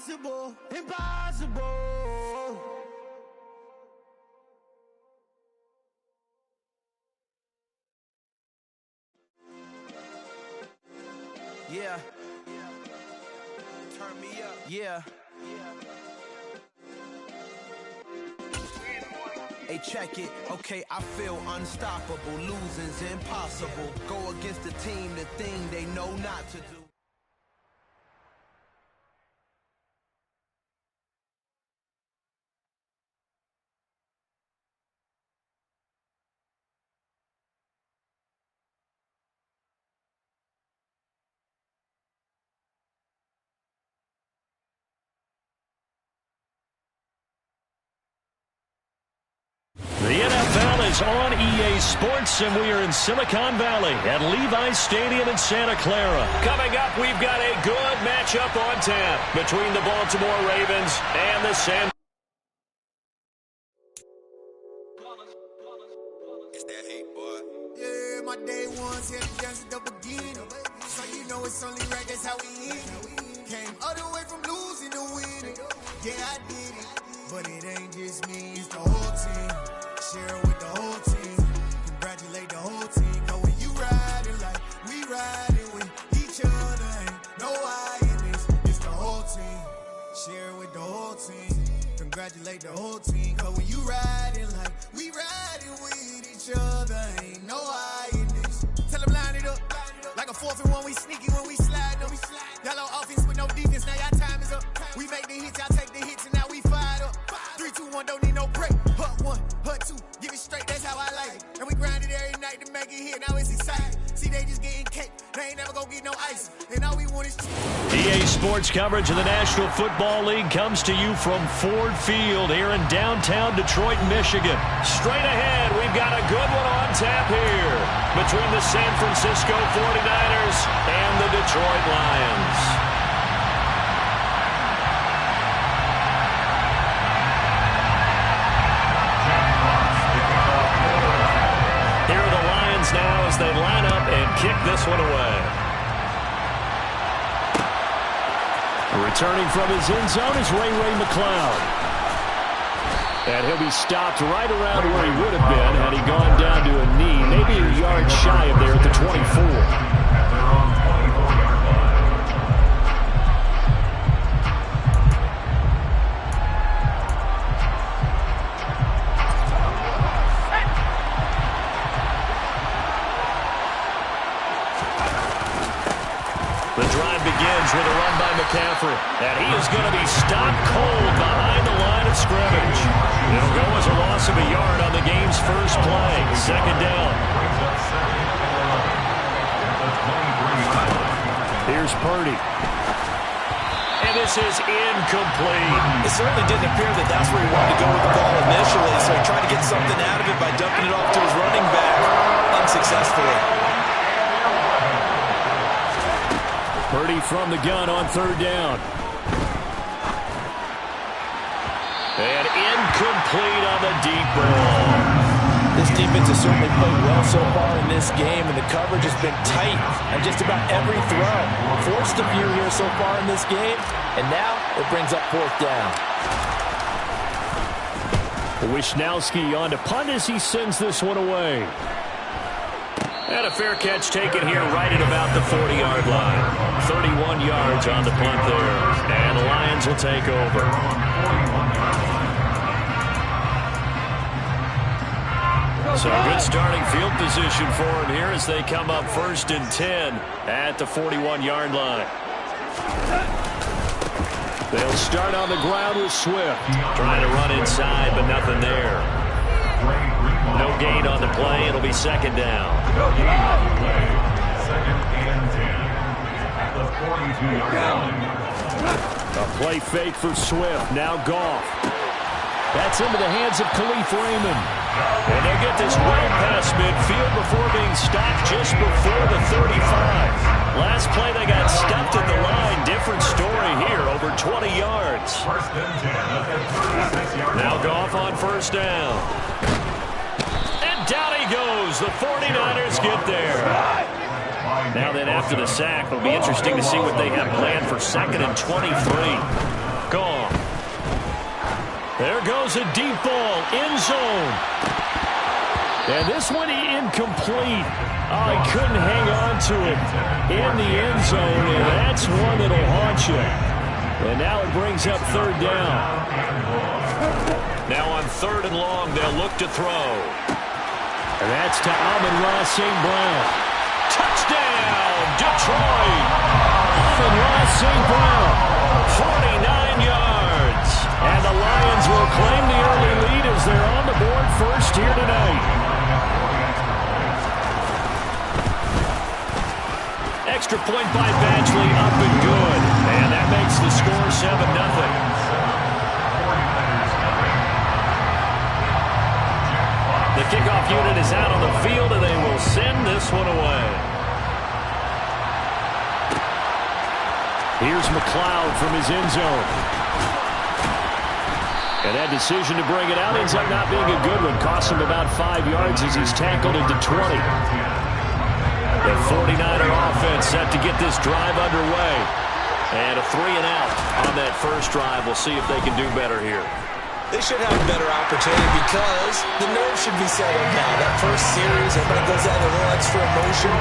Impossible, impossible. Yeah. Turn me up. Yeah. Hey, check it. Okay, I feel unstoppable. Losing's impossible. Go against the team, the thing they know not to do. The NFL is on EA Sports, and we are in Silicon Valley at Levi's Stadium in Santa Clara. Coming up, we've got a good matchup on tap between the Baltimore Ravens and the San. It's that hate, boy. Yeah, my day ones, yeah, just the beginning. So you know it's only right, that's how we eat. Came all the way from losing to winning. Yeah, I did it, but it ain't just me, it's the whole team. Share with the whole team. Congratulate the whole team. Cause when you riding like we riding with each other, ain't no I in this. It's the whole team. Share with the whole team. Congratulate the whole team. Cause when you riding like we riding with each other, ain't no I in this. Tell them line it up. Like a 4th and 1, we sneaky when we slide them. Y'all on offense with no defense, now y'all time is up. We make the hits, y'all take the hits, and now we fired up. 3, 2, 1, don't need no break. Hut 1, hut 2, give it straight, that's how I like it. And we grind it every night to make it hit, now it's exciting. See, they just getting cake, they ain't never gonna get no ice. And all we want is EA Sports coverage of the National Football League comes to you from Ford Field here in downtown Detroit, Michigan. Straight ahead, we've got a good one on tap here between the San Francisco 49ers and the Detroit Lions. Here are the Lions now as they line up and kick this one away. Returning from his end zone is Ray McCloud. And he'll be stopped right around where he would have been had he gone down to a knee, maybe a yard shy of there at the 24. The drive begins with a run by McCaffrey. And he is going to be stopped cold behind the line of scrimmage. It'll go as a loss of a yard on the game's first play. Second down. Here's Purdy. And this is incomplete. It certainly didn't appear that that's where he wanted to go with the ball initially, so he tried to get something out of it by dumping it off to his running back unsuccessfully. Purdy from the gun on third down. And incomplete on the deep ball. This defense has certainly played well so far in this game, and the coverage has been tight on just about every throw. Forced a few here so far in this game, and now it brings up 4th down. Wishnowski on to punt as he sends this one away. And a fair catch taken here right at about the 40-yard line. 31 yards on the punt there. And the Lions will take over. So good starting field position for him here as they come up 1st and 10 at the 41-yard line. They'll start on the ground with Swift. Trying to run inside, but nothing there. No gain on the play. It'll be second down. A play fake for Swift. Now Goff. That's into the hands of Khalif Raymond. And they get this well past midfield before being stopped just before the 35. Last play they got stopped at the line. Different story here. Over 20 yards. Now Goff on first down. Down he goes. The 49ers get there. Now then, after the sack, it'll be interesting to see what they have planned for 2nd and 23. back off. There goes a deep ball, end zone. And this one incomplete. Oh, he couldn't hang on to it in the end zone, and that's one that'll haunt you. And now it brings up third down. Now on third and long, they'll look to throw. And that's to Amon-Ra St. Brown. Touchdown, Detroit! Amon-Ra St. Brown, 49 yards. And the Lions will claim the early lead as they're on the board first here tonight. Extra point by Badgley, up and good. And that makes the score 7-0. The kickoff unit is out on the field, and they will send this one away. Here's McLeod from his end zone. And that decision to bring it out ends up not being a good one. Cost him about 5 yards as he's tackled into 20. The 49er offense set to get this drive underway. And a 3-and-out on that first drive. We'll see if they can do better here. They should have a better opportunity because the nerves should be settled now. That first series, everybody goes out with a little extra emotion.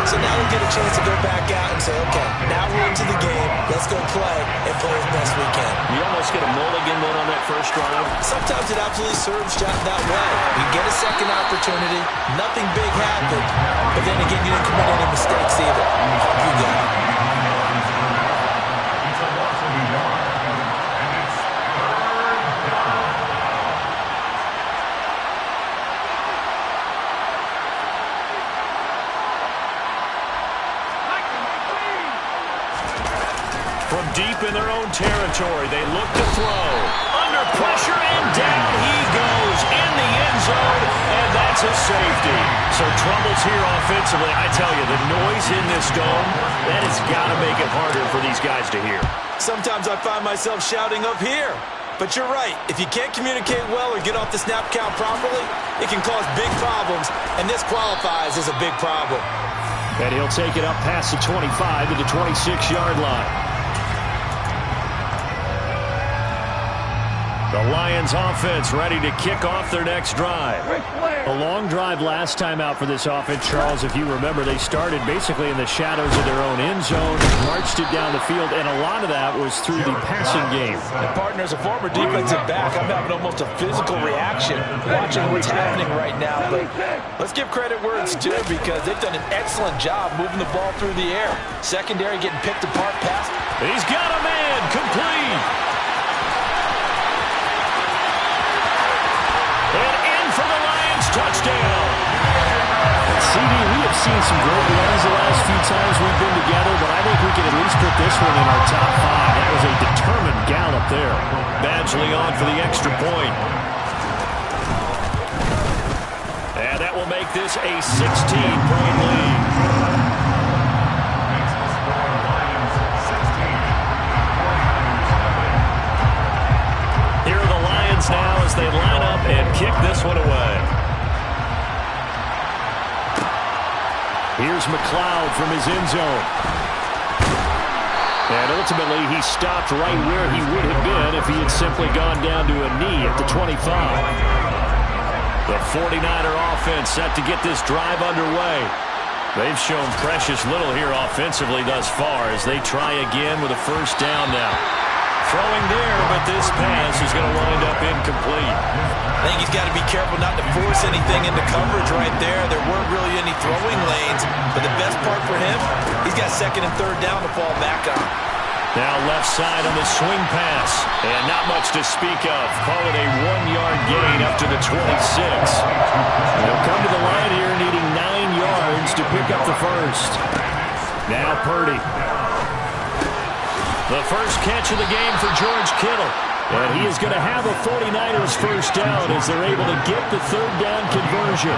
So now they get a chance to go back out and say, okay, now we're into the game. Let's go play and play as best we can. You almost get a mulligan then on that first drive. Sometimes it absolutely serves that way. You get a second opportunity. Nothing big happened. But then again, you didn't commit any mistakes either. You got it. From deep in their own territory, they look to throw. Under pressure, and down he goes in the end zone, and that's a safety. So troubles here offensively. I tell you, the noise in this dome, that has got to make it harder for these guys to hear. Sometimes I find myself shouting up here. But you're right. If you can't communicate well or get off the snap count properly, it can cause big problems, and this qualifies as a big problem. And he'll take it up past the 25 to the 26-yard line. The Lions offense ready to kick off their next drive. A long drive last time out for this offense, Charles. If you remember, they started basically in the shadows of their own end zone, marched it down the field, and a lot of that was through the passing game. And partner, as a former defensive back, I'm having almost a physical reaction watching what's happening right now. But let's give credit where it's due because they've done an excellent job moving the ball through the air. Secondary getting picked apart past. He's got a man, complete. Touchdown. CD, we have seen some great runs the last few times we've been together, but I think we can at least put this one in our top 5. That was a determined gallop there. Badgley on for the extra point. And that will make this a 16-point lead. Here are the Lions now as they line up and kick this one away. Here's McLeod from his end zone. And ultimately, he stopped right where he would have been if he had simply gone down to a knee at the 25. The 49er offense set to get this drive underway. They've shown precious little here offensively thus far as they try again with a first down now. Throwing there, but this pass is going to wind up incomplete. I think he's got to be careful not to force anything into coverage right there. There weren't really any throwing lanes, but the best part for him, he's got second and third down to fall back on. Now left side on the swing pass, and not much to speak of. Call it a 1-yard gain up to the 26. They'll come to the line here needing 9 yards to pick up the first. Now Purdy. The first catch of the game for George Kittle. And he is going to have a 49ers first down as they're able to get the third down conversion.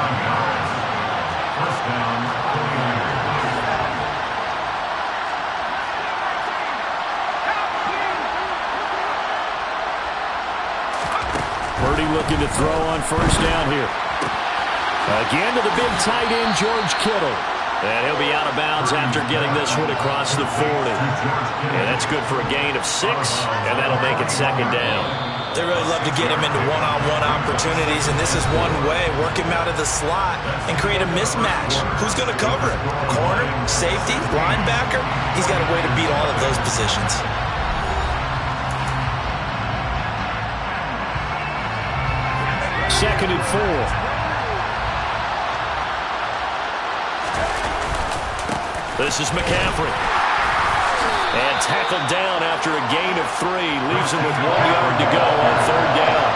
Purdy looking to throw on first down here. Again to the big tight end, George Kittle. And he'll be out of bounds after getting this one across the 40. And that's good for a gain of 6, and that'll make it second down. They really love to get him into one-on-one opportunities, and this is one way. Work him out of the slot and create a mismatch. Who's going to cover him? Corner, safety, linebacker? He's got a way to beat all of those positions. Second and 4. This is McCaffrey. And tackled down after a gain of 3. Leaves him with 1 yard to go on third down.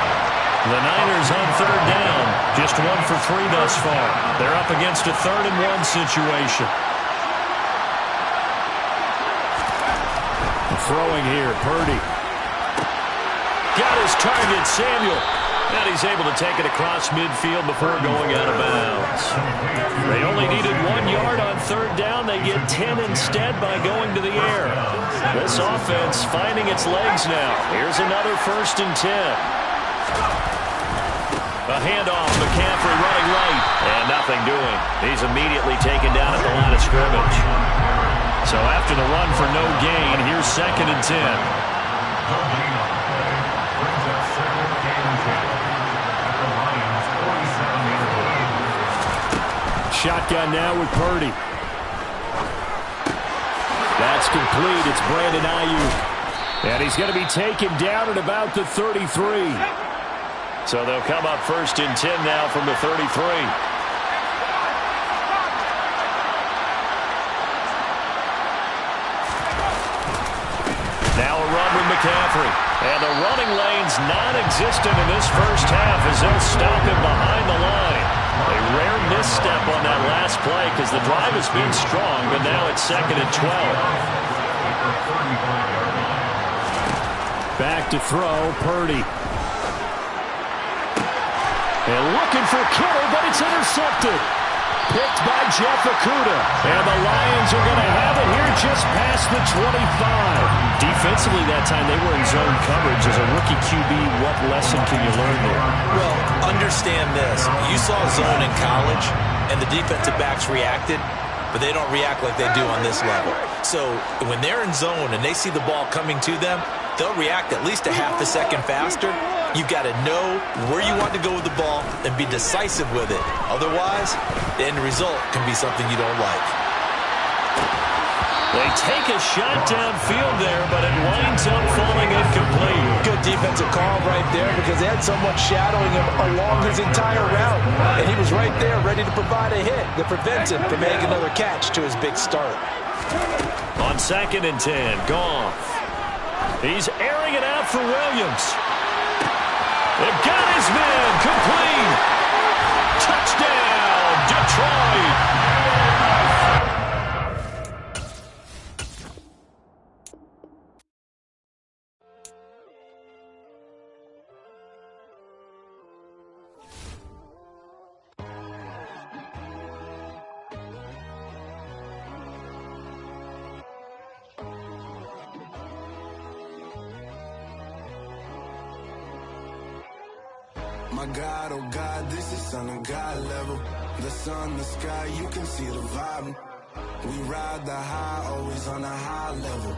The Niners on third down. Just 1 for 3 thus far. They're up against a 3rd and 1 situation. Throwing here, Purdy. Got his target, Samuel. And he's able to take it across midfield before going out of bounds. They only needed 1 yard on third down. They get 10 instead by going to the air. This offense finding its legs now. Here's another 1st and 10. A handoff, McCaffrey running right. And nothing doing. He's immediately taken down at the line of scrimmage. So after the run for no gain, here's 2nd and 10. Shotgun now with Purdy. That's complete. It's Brandon Ayuk. And he's going to be taken down at about the 33. So they'll come up 1st and 10 now from the 33. Now a run with McCaffrey. And the running lane's non-existent in this first half as they'll stop him behind the line. A rare misstep on that last play because the drive has been strong, but now it's 2nd and 12. Back to throw, Purdy. And looking for Kittle, but it's intercepted. Picked by Jeff Okudah. And the Lions are going to have it here just past the 25. Defensively that time, they were in zone coverage. As a rookie QB, what lesson can you learn there? Well, understand this. You saw zone in college, and the defensive backs reacted, but they don't react like they do on this level. So when they're in zone and they see the ball coming to them, they'll react at least a half a second faster. You've got to know where you want to go with the ball and be decisive with it. Otherwise, the end result can be something you don't like. They take a shot downfield there, but it winds up falling incomplete. Good defensive call right there because they had someone shadowing him along his entire route. And he was right there ready to provide a hit that prevents him from making another catch to his big start. On 2nd and 10, Goff. He's airing it out for Williams. They've got his man complete. Touchdown, Detroit. My God, oh God, this is on a God level. The sun, the sky, you can see the vibe. We ride the high, always on a high level.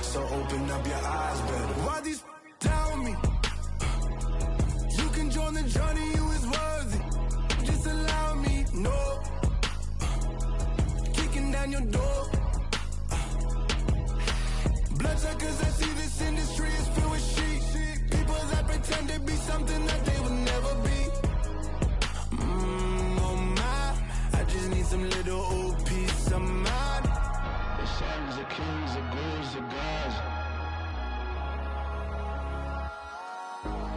So open up your eyes better. Why these tell me? You can join the journey, you is worthy. Just allow me, no. Kicking down your door. Bloodsuckers, I see this industry is filled with sheep. People that pretend to be something that they will never be. Oh my, I just need some little old peace of mind. The sons are kings, the ghouls are gods.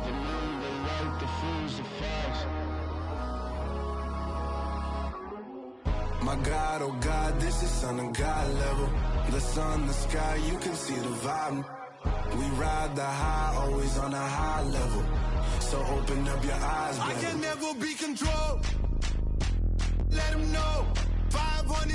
The moon, the light, the fools, the facts. My God, oh God, this is on a God level. The sun, the sky, you can see the vibe. We ride the high, always on a high level. So open up your eyes, baby. I can never be controlled. Let them know. 500